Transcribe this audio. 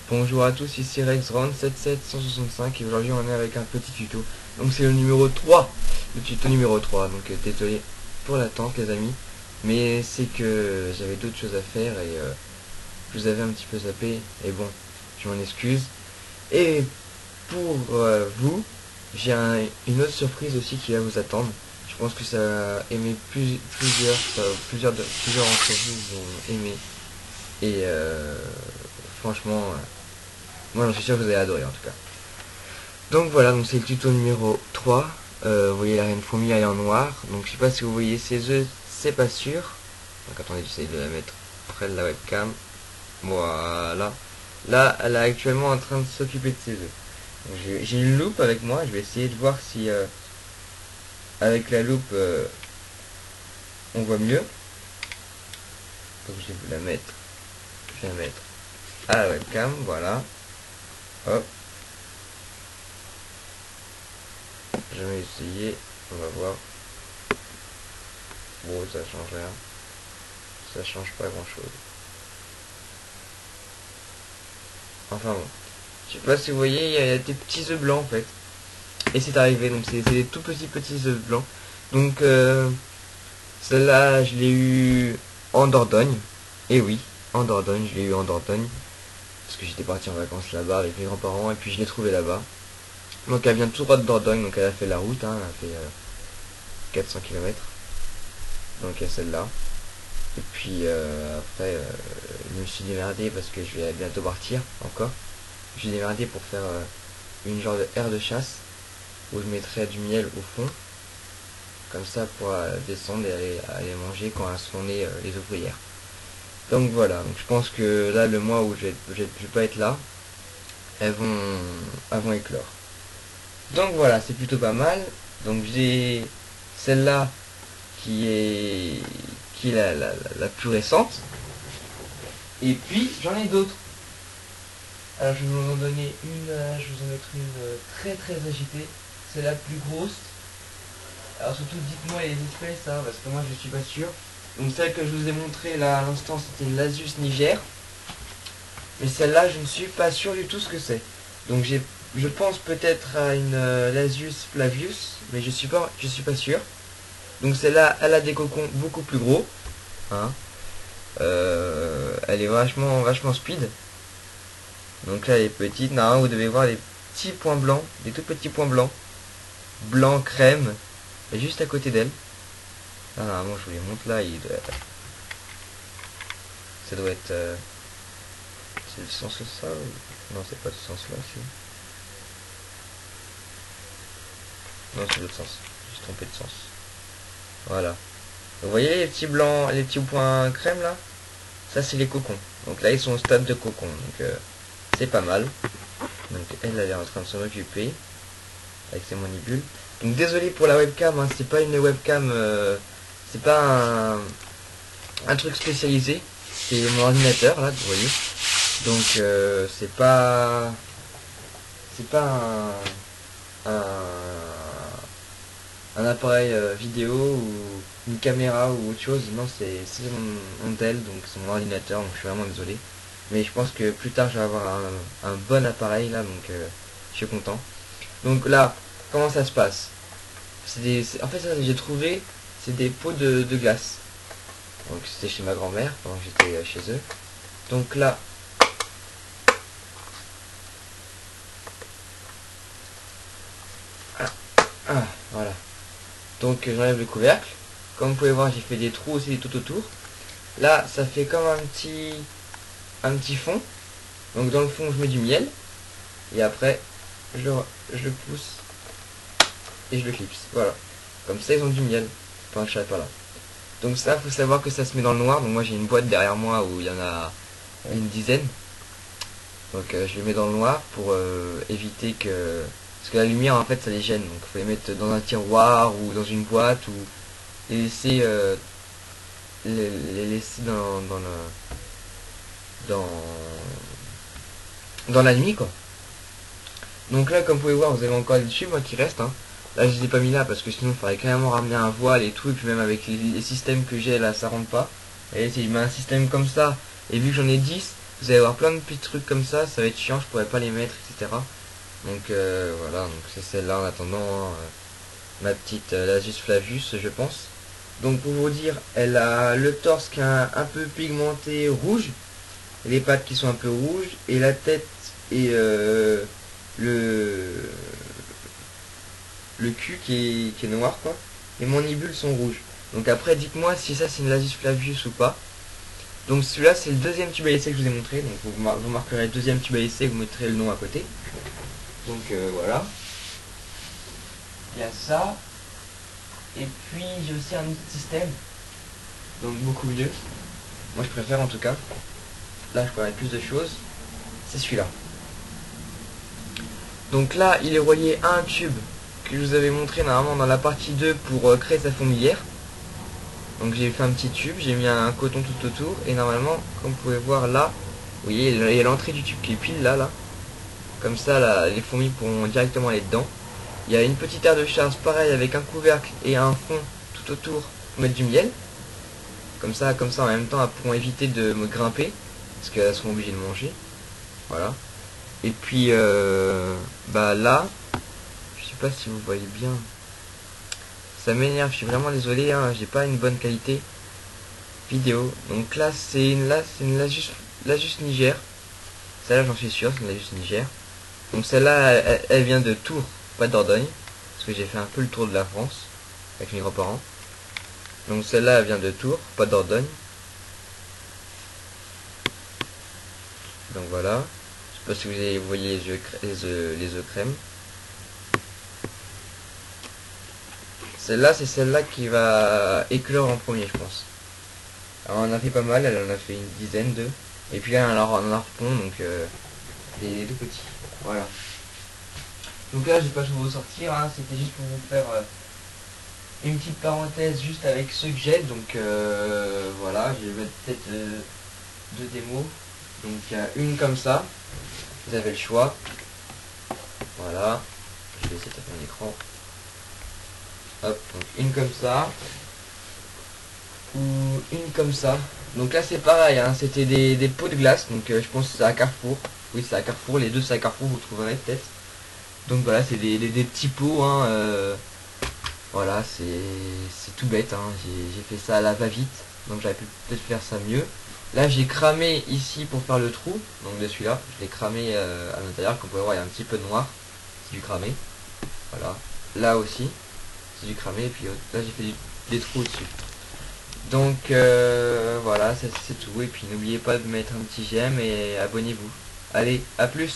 Bonjour à tous, ici RexRound77165 et aujourd'hui on est avec un petit tuto. Donc c'est le numéro 3, le tuto numéro 3. Donc désolé pour l'attente les amis, mais c'est que j'avais d'autres choses à faire et je vous avais un petit peu zappé et bon, je m'en excuse. Et pour vous, j'ai une autre surprise aussi qui va vous attendre. Je pense que ça va aimer plusieurs d'entre vous vont aimer et franchement... moi j'en suis sûr que vous allez adorer en tout cas. Donc voilà, donc c'est le tuto numéro 3. Vous voyez la reine fourmi elle est en noir. Donc je sais pas si vous voyez ses œufs, c'est pas sûr. Donc attendez, j'essaie de la mettre près de la webcam. Voilà. Là, elle est actuellement en train de s'occuper de ses œufs. J'ai une loupe avec moi, je vais essayer de voir si avec la loupe on voit mieux. Donc je vais vous la mettre. Je vais la mettre à la webcam, voilà. Hop. Je vais essayer, on va voir. Bon, ça change rien. Ça change pas grand chose. Enfin bon. Je sais pas si vous voyez, il y a des petits œufs blancs en fait. Et c'est arrivé, donc c'est des tout petits œufs blancs. Donc celle-là, je l'ai eu en Dordogne. Et oui, en Dordogne, je l'ai eu en Dordogne. Parce que j'étais parti en vacances là-bas avec mes grands-parents et puis je l'ai trouvée là-bas. Donc elle vient tout droit de Dordogne, donc elle a fait la route, hein, elle a fait 400 km. Donc il y a celle-là. Et puis après, je me suis démerdé parce que je vais bientôt partir encore. Je me suis démerdé pour faire une genre de aire de chasse où je mettrai du miel au fond. Comme ça pour descendre et aller manger quand elles sont nées les ouvrières. Donc voilà, donc je pense que là le mois où je vais pas être là, elles vont éclore. Donc voilà, c'est plutôt pas mal. Donc j'ai celle-là qui est la plus récente. Et puis j'en ai d'autres. Alors je vais vous en donner une, je vais vous en mettre une très agitée. C'est la plus grosse. Alors surtout dites-moi les espèces, hein, parce que moi je suis pas sûr. Donc celle que je vous ai montrée là à l'instant c'était une Lasius niger. Mais celle-là je ne suis pas sûr du tout ce que c'est. Donc je pense peut-être à une Lasius flavius, mais je suis pas sûr. Donc celle-là elle a des cocons beaucoup plus gros. Hein. Elle est vachement speed. Donc là elle est petite. Non, vous devez voir les petits points blancs, des tout petits points blancs. Blanc crème. Et juste à côté d'elle. Ah normalement je vous les montre là, ça doit être... c'est le sens ça ou... Non c'est pas ce sens là, si. Non c'est l'autre sens, je me suis trompé de sens. Voilà. Vous voyez les petits blancs, les petits points crème là? Ça c'est les cocons. Donc là ils sont au stade de cocon, donc c'est pas mal. Donc elle est en train de s'en occuper avec ses manipules. Donc désolé pour la webcam, hein, c'est pas une webcam, c'est pas un truc spécialisé. C'est mon ordinateur là, vous voyez. Donc c'est pas un appareil vidéo ou une caméra ou autre chose. Non, c'est mon Dell, donc c'est mon ordinateur. Donc je suis vraiment désolé. Mais je pense que plus tard je vais avoir un bon appareil là, donc je suis content. Donc là, comment ça se passe? En fait, ça j'ai trouvé, c'est des pots de glace. Donc c'était chez ma grand-mère pendant que j'étais chez eux. Donc là, voilà. Donc j'enlève le couvercle. Comme vous pouvez voir, j'ai fait des trous aussi tout autour. Là, ça fait comme un petit fond. Donc dans le fond, je mets du miel. Et après, je le pousse et je le clipse. Voilà. Comme ça, ils ont du miel. Pendant que je serai pas là. Donc ça, faut savoir que ça se met dans le noir. Donc moi, j'ai une boîte derrière moi où il y en a une dizaine. Donc je les mets dans le noir pour éviter que... Parce que la lumière, en fait, ça les gêne. Donc il faut les mettre dans un tiroir ou dans une boîte ou les laisser, les laisser dans la nuit, quoi. Donc là, comme vous pouvez voir, vous avez encore des tubes, moi, qui restent. Hein. Là, je les ai pas mis là parce que sinon, il faudrait carrément ramener un voile et tout. Et puis même avec les systèmes que j'ai là, ça rentre pas. Et si je mets un système comme ça, et vu que j'en ai 10, vous allez avoir plein de petits trucs comme ça va être chiant, je pourrais pas les mettre, etc. Donc voilà, donc c'est celle-là en attendant, hein, ma petite Lasus Flavius, je pense. Donc pour vous dire, elle a le torse qui est un peu pigmenté rouge, les pattes qui sont un peu rouges, et la tête et le le cul qui est noir, quoi. Et mon mandibules sont rouges. Donc après, dites-moi si ça c'est une Lasus Flavius ou pas. Donc celui-là c'est le deuxième tube à essai que je vous ai montré. Donc vous marquerez le deuxième tube à essai et vous mettrez le nom à côté. Donc voilà. Il y a ça. Et puis j'ai aussi un autre système. Donc beaucoup mieux. Moi je préfère en tout cas. Là je peux mettre plus de choses. C'est celui-là. Donc là il est relié à un tube que je vous avais montré normalement dans la partie 2 pour créer sa fourmilière. Donc j'ai fait un petit tube, j'ai mis un coton tout autour et normalement comme vous pouvez voir là, vous voyez il y a l'entrée du tube qui est pile là. Comme ça là, les fourmis pourront directement aller dedans. Il y a une petite aire de chasse pareil avec un couvercle et un fond tout autour pour mettre du miel. Comme ça en même temps elles pourront éviter de me grimper parce qu'elles seront obligées de manger. Voilà. Et puis bah là, je sais pas si vous voyez bien. Ça m'énerve, je suis vraiment désolé, hein, j'ai pas une bonne qualité vidéo. Donc là c'est une Lasus Niger. Celle-là j'en suis sûr, c'est une Lasus Niger. Donc celle-là elle vient de Tours, pas de Dordogne. Parce que j'ai fait un peu le tour de la France avec mes grands-parents. Donc celle-là elle vient de Tours, pas de Dordogne. Donc voilà. Je sais pas si vous voyez les œufs crème. Celle-là, c'est celle-là qui va éclore en premier, je pense. Alors, on en a fait pas mal, elle en a fait une dizaine d'œufs. Et puis là, on en a repond, donc des tout petits. Voilà. Donc là, je vais pas tout vous sortir, hein, c'était juste pour vous faire une petite parenthèse juste avec ceux que j'ai. Donc voilà, je vais mettre peut-être deux démos. Donc il y a une comme ça, vous avez le choix. Voilà, je vais essayer de taper mon écran. Hop, donc une comme ça ou une comme ça. Donc là c'est pareil, hein, c'était des pots de glace, donc je pense que c'est à Carrefour. Oui, c'est à Carrefour, les deux c'est à Carrefour, vous trouverez peut-être. Donc voilà, c'est des petits pots, hein, voilà, c'est tout bête, hein, j'ai fait ça à la va-vite, donc j'aurais pu peut-être faire ça mieux. Là j'ai cramé ici pour faire le trou, donc de celui-là, je l'ai cramé à l'intérieur, comme vous pouvez voir il y a un petit peu de noir, c'est du cramé. Voilà, là aussi c'est du cramé, et puis là j'ai fait des trous dessus. Donc voilà, c'est tout, et puis n'oubliez pas de mettre un petit j'aime et abonnez-vous. Allez, à plus!